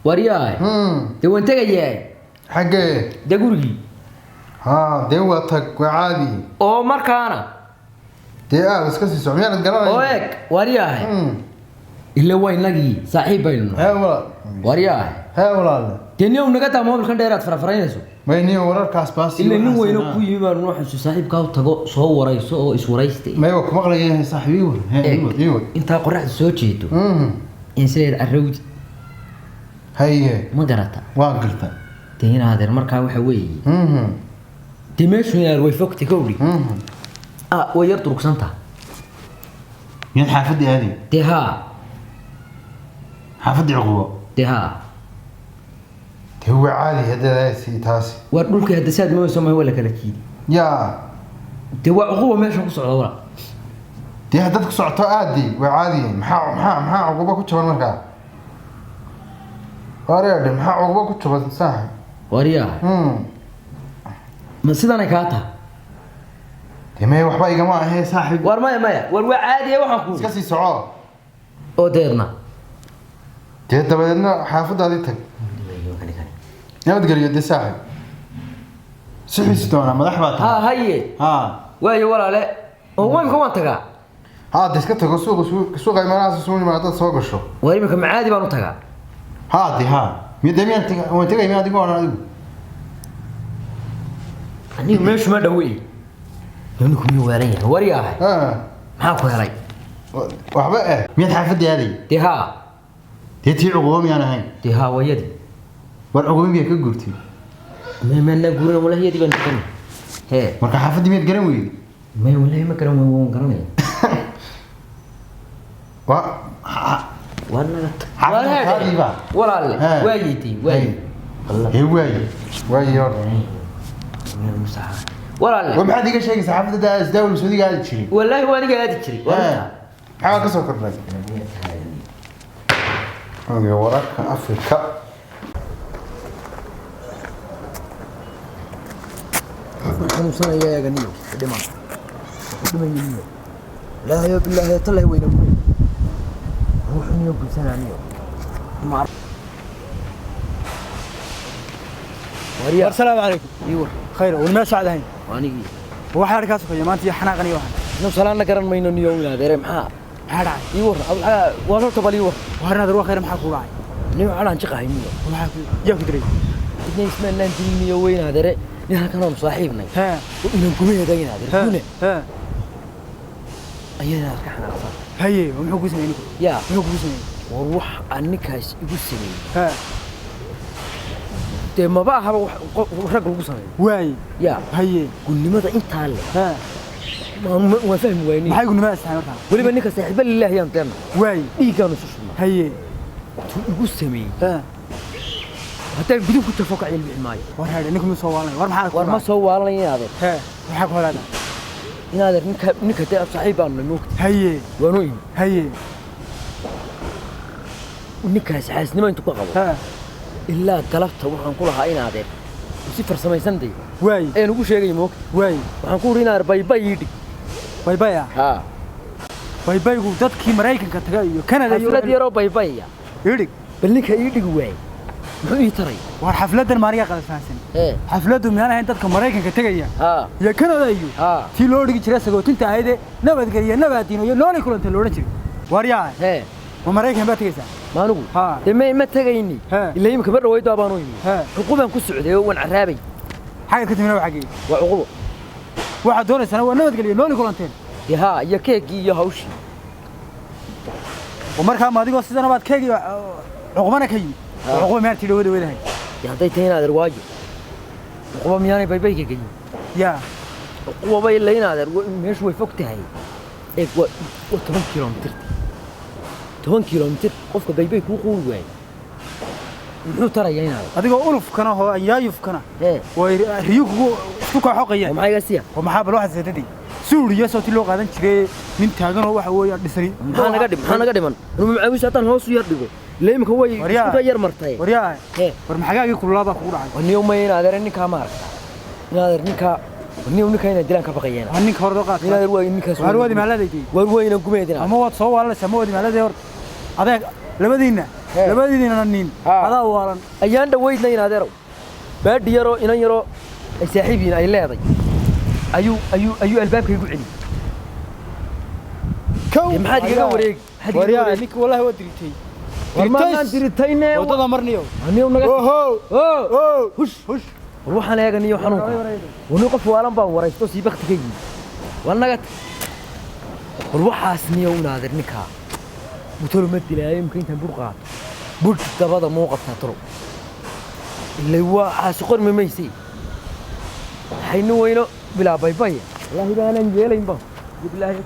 ورياي دو انت جاي حقه دغوري ها دوتك وعادي او markaana بس كسي سوميان قرار اوك ورياي إلا وينك صاحب بيننا ها ولا ورياي ها ولا تنيو نغتا موبل كان دheeraad farafaraynayso ويني ورarkaas baas إلا nin weyno ku yimaad nooxu saaxiibka u tago soo warayso oo iswaraystay ما يوك مقليه صاحبي ايوه inta qoraxda soo jeedo in sida arrawd هي ma garata waa garta teen adeer markaa waxa weeye dimeeshu yar way fogti kowdi way yar durugsantaa min xaafadii hadi deha xaafadii cuqubo deha هو عالي هذا سي تاسي war dhulka hadda saad ma soo wala kala jiidi يا de waa ugu meesha ku socdo wala دي هدك سocto aadi waa caadi maxaa cuqubo ku jaban markaa wareer maxaa cuqubo ku jaban saax wariya ma sidana ka ta demay waxba igama ahay saaxib war maya war waa caadi waxaan ku iska sii soco oo deerna dee dabadeedna xaafadaadii tag nabad geliyo dee saaxib sixis doona madax baa ha haye ha waayo walaale oo waan ka tagaa ها ديسك تقول سوق المناس سوق ما تسوق الشو وريمك معادي بانو تغا هادي ها ميدمين تغا وانت جاي ما تقول انا اني مش ما دوي انكم يوارين ورياه ها ما كو هلاي وحبا مين حافظ هذه دي ها دي تي عقوم انا هاي دي ها ويدي والعقوم بيك غورتي ما نقول ولا هي دي بنتكن هي marka xaafadii mid garan weey ما والله ما كانوا وون garanay وانا ولا واجيتي واجي الله هي واجي يا المساعد ولا وما حد يقول شيء صحافه ده دول السعوديه قاعد تشري والله هو اللي قاعد يشتري حاول كسر كرنك هذه وراك افريقيا كم سنه يا غنيو دمان لا يا بالله طلع وين روحني يوم سنة عنيو وريا السلام عليكم ايوه خير والما ساعدين وانيغي waxa arkaas ku yamaantii xanaaqani waxa noo salaana garan mayno niyo ila deere maxaa dhacay iiwar waa soo tabali war waxana dar waxa maxaa ku dhacay niyo xalaan jiqahay niyo waxa ku yaa ku diray idin ismaan niyo weyna deere nin halkan oo saaxiibnay ha inaan gumeedayna deere gune ha ayana ka xanaaqsan haye wuxuu ku sameeyay ya wuxuu ku sameeyay war wax annikaas igu sameeyay ha de ma baa haba rag lagu sameeyay waay ya haye gudnimada inta le ha ma fahmi wayni maxay gudnimada isticmaalka waliba ninka saaxiib lillahi yaan teena waay dhiigaanu sushuma haye tu igu sameeyay ha hatta gudub ku tafooq cilmi maayo war haye ninkum soo waalan war maxaa war ma soo waalanayade ha waxa ku halaada inaad ninka taa saaxiib aan nuug haye waanoyn haye ninkaas xaasnimo inta ku qabo ha illa galabta waxaan ku lahaa inaad si farsamaysan day waay ee ugu sheegay moog waay waxaan ku rinaar baybay yidhi baybay ha baybaygu dadkii Mareykanka tagay iyo Canada iyo xaflad yaro baybay yidhi bal ninka yidhi waay muxuu ii taray war xafladan maariga qalfaasan xafladu miyaan ahayn dadka Mareykanka tagaya ha iyo Canada iyo tii loo dhigi jiray sagootinta ahayde nabadgeliya nabadiino iyo nooli kulanta loo oran jiray war yaa he ma Mareykan baa tagaysa maanugu ha ma tagayni ilaa imka bar waydo abaanu yimi xuquuqan ku socday oo wan caraabay xaga ka timina waxa geey waa xuquuq waxa doonaysan waa nabadgeliya nooli kulanteen yaha iyo keegi iyo hawshi ومركا ما ديقو سيدنا بعد كيجي عقبنا كي عقبة ميان تيجي وده هاي يا هذي تهينا درواجه عقبة مياني باي كي يا عقبة باي اللي هنا در مش ويفوقت هاي إيه و 8 كيلومتر 8 كيلومتر قفك باي كوكو وين محو ترى يا هنا هذيقو ألف كنا هو يايف كنا إيه وريوكو سكوا حقيقة ومعي قاسية ومحاب الواحد زيتدي سوريا صوتي لو قادن جري من تاغن oo waxa weeye dhisay maxaa naga dhiman inuu macaawiis hatan hoos u yar dhigo leemka way iska yar martay wariyaa war maxagaagi kululaada ku dhacay waniyo ma ina adeer ninka maar ina adeer ninka waniyo ninka ina dilaan ka baqayeen ninka hor qaad ina adeer way ninka war wadi maaladeeyay war wayna gumeedina ama wad soo waalaysa ma wadi maaladeey hor adeeg labadiina nin adaa waalan ayaan dhaweydna in adeerow baadhi yaro inan yaro ay saaxiibiin ay leeday ayuu albaabkaygu celi maxaad igaga wareegi wariyaa ninka wallahi waa diritay warmaan diritayne wadada marniyo aniyo naga hush waxaan eeganiyo xanuunka wani qof waalan baan waraysto sii baktigaygi wanaga war waxaas niyo unaadir ninka mutolo ma dilaayo imka intaan bur qaato bur dabada muu qabtaa tiro ilaa waxaas qormi maysay hayno weyno bilaa baybay wallahi baanan yeelayn ba billahi